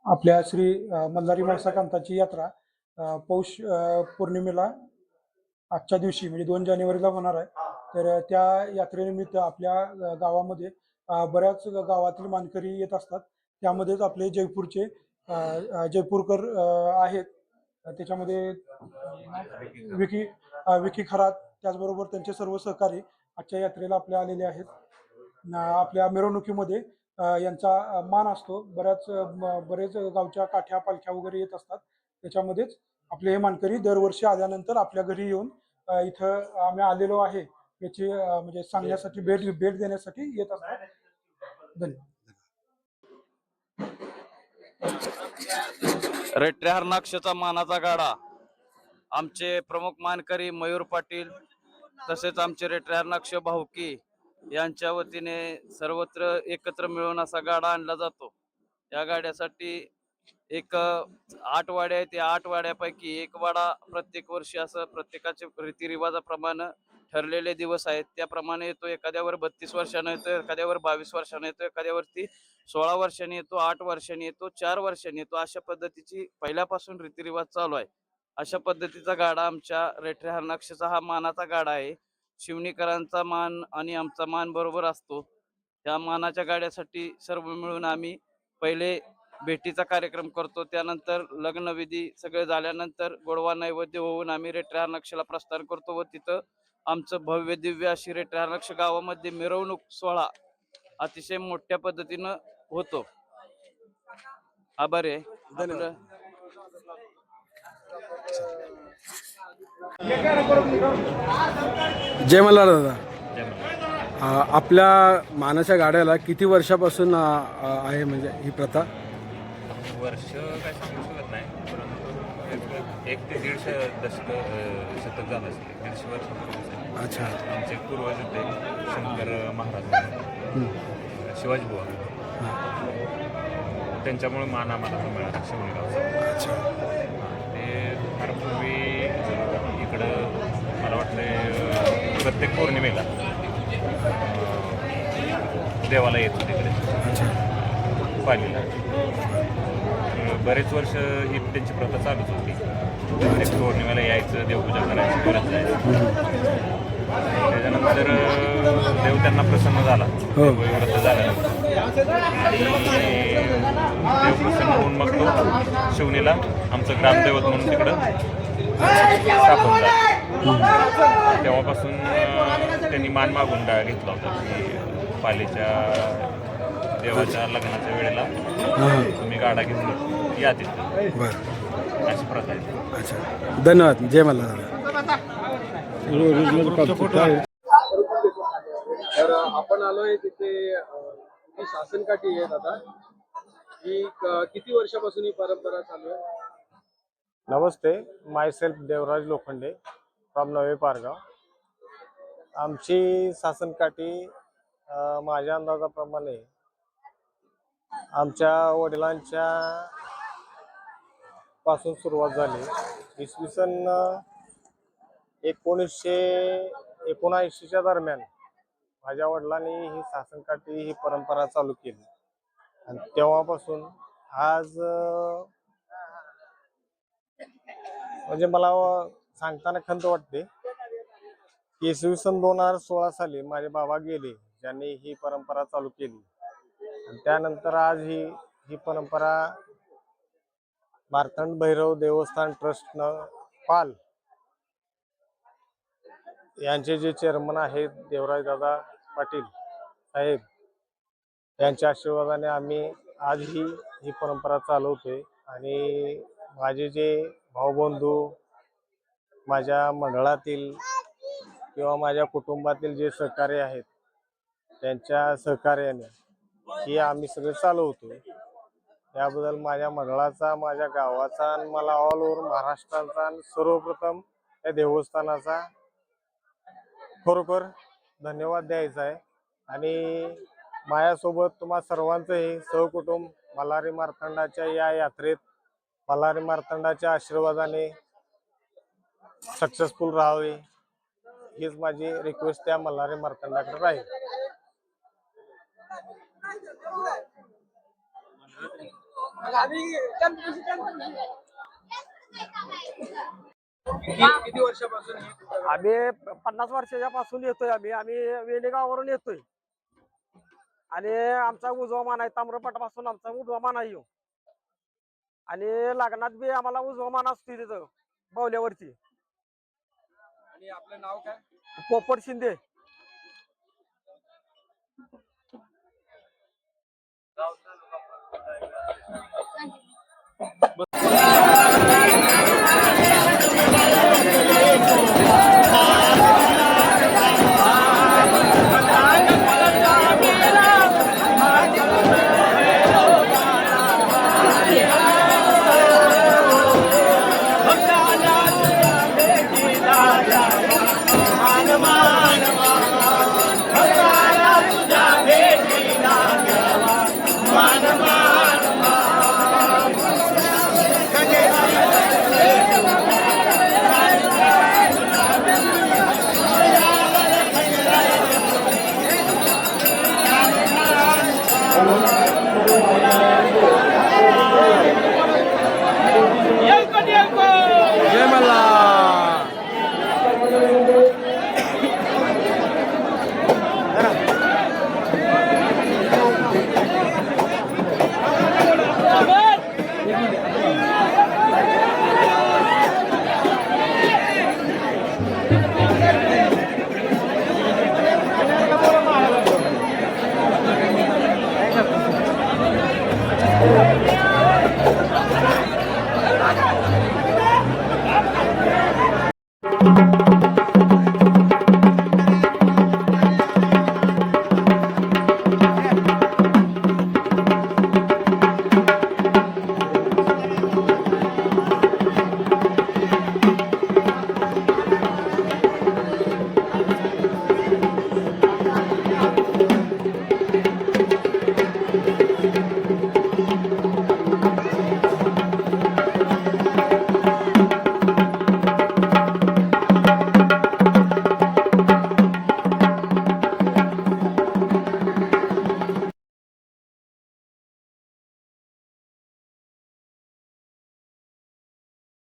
आपल्या श्री मल्हारी माळसाकांताची यात्रा पौष पौर्णिमेला आजच्या दिवशी म्हणजे 2 जानेवारीला होणार आहे. तर त्या यात्रेनिमित्त आपल्या गावामध्ये बऱ्याच गावातील मानकरी येत असतात. त्यामध्येच आपले जयपूरचे जयपूरकर आहेत. त्याच्यामध्ये विकी खरात, त्याचबरोबर त्यांचे सर्व सहकारी आजच्या यात्रेला आपल्या आलेले आहेत. आपल्या मिरवणुकीमध्ये यांचा मान असतो. बरेच गावच्या काठ्या पालख्या वगैरे येत असतात. त्याच्यामध्येच आपले हे मानकरी दरवर्षी आल्यानंतर आपल्या घरी येऊन इथं आम्ही आलेलो आहे याची म्हणजे सांगण्यासाठी भेट देण्यासाठी येत असतात. धन्यवाद. रेट्रे हरणाक्षचा मानाचा गाडा आमचे प्रमुख मानकरी मयूर पाटील तसेच आमचे रेट्रे हरणाक्ष भाऊकी यांच्या वतीने सर्वत्र एकत्र मिळून असा गाडा आणला जातो. या गाड्यासाठी एक 8 वाड्या आहेत. या 8 वाड्यापैकी एक वाडा प्रत्येक वर्षी असं प्रत्येकाचे रीतिरिवाजाप्रमाणे ठरलेले दिवस आहेत त्याप्रमाणे येतो. एखाद्यावर 32 वर्षांनी येतो, एखाद्यावर 22 वर्षांनी येतो, एखाद्यावरती 16 वर्षांनी येतो, 8 वर्षांनी येतो, 4 वर्षांनी येतो. अशा पद्धतीची पहिल्यापासून रीतिरिवाज चालू आहे. अशा पद्धतीचा गाडा आमच्या रेट्रे हरणाक्षचा हा मानाचा गाडा आहे. शिवणीकरांचा मान आणि आमचा मान बरोबर असतो. त्या मानाच्या गाड्यासाठी सर्व मिळून आम्ही पहिले भेटीचा कार्यक्रम करतो. त्यानंतर लग्नविधी सगळे झाल्यानंतर गोडवा नैवेद्य होऊन आम्ही रेट्रे हरणाक्षला प्रस्थान करतो व तिथं आमचं भव्य दिव्य अशी रेट्रे हरणाक्ष गावामध्ये मिरवणूक सोहळा अतिशय मोठ्या पद्धतीनं होतो. आभार आहे. जय मल्हार दादा. आपल्या मानाच्या गाड्याला किती वर्षापासून आहे म्हणजे ही प्रथा? वर्ष काय सांगू शकत नाही, परंतु 1 ते 1.5 शतक झालं असेल. 150 वर्ष. अच्छा. आमचे पूर्वज होते शंकर महाराज, शिवाजी बुवा, त्यांच्यामुळे मान आम्हाला मिळाला शिवणगावचा. अच्छा. ते फार पूर्वी इकडं मला वाटतं प्रत्येक पौर्णिमेला देवाला येतो तिकडे. अच्छा. पालीला बरेच वर्ष ही त्यांची प्रथा चालूच होती. प्रत्येक पौर्णिमेला यायचं, देवपूजा करायची, परत जायचं. त्याच्यानंतर देव त्यांना प्रसन्न झाला, व्रत झाल्यानंतर देव प्रसन्न होऊन मग तो शिवणीला आमचं ग्रामदैवत म्हणून तिकडं स्थापन झालं. तेव्हापासून त्यांनी मान मागून घेतला होता की पालीच्या देवाच्या लग्नाच्या वेळेला तुम्ही गाडा घेऊन या तिथं. बरं. अशी प्रथा आहे. अच्छा. धन्यवाद. जय मल्हार. तर आपण आलोय तिथे ही शासनकाठी आहे दादा. ही किती वर्षापासून ही परंपरा चालू आहे? नमस्ते, माय सेल्फ देवराज लोखंडे फ्रॉम नवे पारगाव. आमची शासनकाठी माझ्या अंदाजाप्रमाणे आमच्या वडिलांच्या पासून सुरुवात झाली. इसवी सन 1979च्या दरम्यान माझ्या वडिलांनी ही शासनकाठी ही परंपरा चालू केली आणि तेव्हापासून आज म्हणजे मला सांगताना खंत वाटते की इसवी सन 2016 साली माझे बाबा गेले, ज्यांनी ही परंपरा चालू केली. आणि त्यानंतर आज ही परंपरा मार्तंड भैरव देवस्थान ट्रस्टनं पाल यांचे जे चेअरमन आहेत देवराज दादा पाटील साहेब, यांच्या आशीर्वादाने आम्ही आज ही परंपरा चालवतोय. आणि माझे जे भाऊबंधू, माझ्या मंडळातील किंवा माझ्या कुटुंबातील जे सहकारी आहेत, त्यांच्या सहकार्याने ही आम्ही सगळे चालवतोय. याबद्दल माझ्या मंडळाचा, माझ्या गावाचा आणि मला ऑल ओव्हर महाराष्ट्राचा आणि सर्वप्रथम या देवस्थानाचा खरोखर धन्यवाद द्यायचा आहे. आणि माझ्यासोबत तुम्हा सर्वांचं हे सहकुटुंब मल्हारी मार्तंडाच्या या यात्रेत मल्हारी मार्तंडाच्या आशीर्वादाने सक्सेसफुल राहावे हीच माझी रिक्वेस्ट त्या मल्हारी मार्तंडाकडे राहील. किती वर्षापासून ही आम्ही 50 वर्षाच्या पासून येतोय. आम्ही वेणेगावावरून येतोय आणि आमचा उजवा मान आहे. ताम्रपटापासून आमचा उजवा मान आहे ह्यो. आणि लग्नात बी आम्हाला उजवा मान असतो तिथं बावल्यावरती. आणि आपलं नाव काय? पोपट शिंदे.